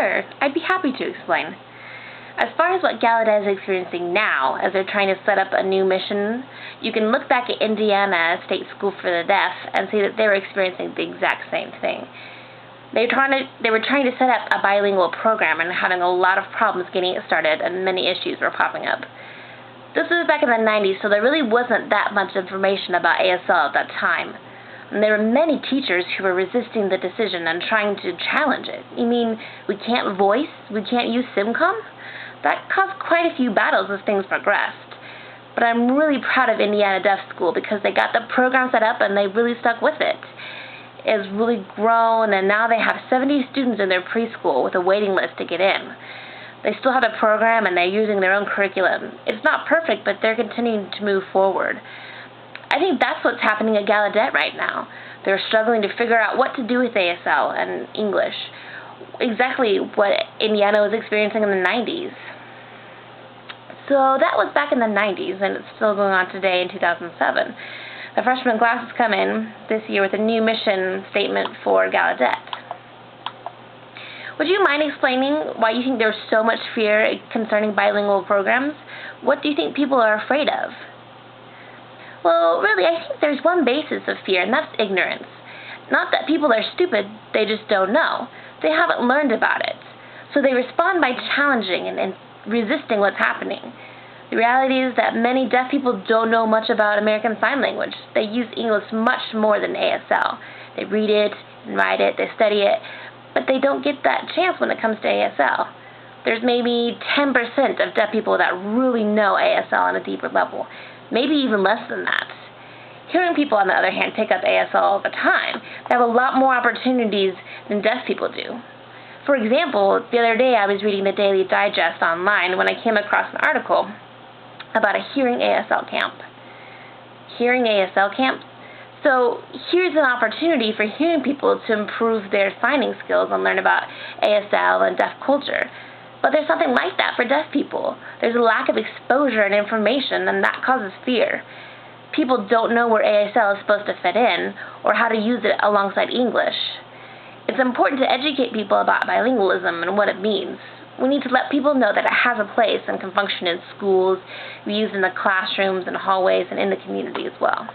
Sure, I'd be happy to explain. As far as what Gallaudet is experiencing now, as they're trying to set up a new mission, you can look back at Indiana State School for the Deaf and see that they were experiencing the exact same thing. They were trying to set up a bilingual program and having a lot of problems getting it started, and many issues were popping up. This was back in the 90s, so there really wasn't that much information about ASL at that time. And there were many teachers who were resisting the decision and trying to challenge it. You mean we can't voice? We can't use SimCom? That caused quite a few battles as things progressed. But I'm really proud of Indiana Deaf School because they got the program set up and they really stuck with it. It's really grown, and now they have 70 students in their preschool with a waiting list to get in. They still have a program and they're using their own curriculum. It's not perfect, but they're continuing to move forward. I think that's what's happening at Gallaudet right now. They're struggling to figure out what to do with ASL and English. Exactly what Indiana was experiencing in the 90s. So that was back in the 90s, and it's still going on today in 2007. The freshman class has come in this year with a new mission statement for Gallaudet. Would you mind explaining why you think there's so much fear concerning bilingual programs? What do you think people are afraid of? Well, really, I think there's one basis of fear, and that's ignorance. Not that people are stupid, they just don't know. They haven't learned about it. So they respond by challenging and resisting what's happening. The reality is that many deaf people don't know much about American Sign Language. They use English much more than ASL. They read it and write it, they study it, but they don't get that chance when it comes to ASL. There's maybe 10% of deaf people that really know ASL on a deeper level, maybe even less than that. Hearing people, on the other hand, pick up ASL all the time. They have a lot more opportunities than deaf people do. For example, the other day I was reading the Daily Digest online when I came across an article about a Hearing ASL camp. Hearing ASL camp? So here's an opportunity for hearing people to improve their signing skills and learn about ASL and deaf culture. But there's something like that for deaf people. There's a lack of exposure and information, and that causes fear. People don't know where ASL is supposed to fit in or how to use it alongside English. It's important to educate people about bilingualism and what it means. We need to let people know that it has a place and can function in schools, be used in the classrooms and hallways, and in the community as well.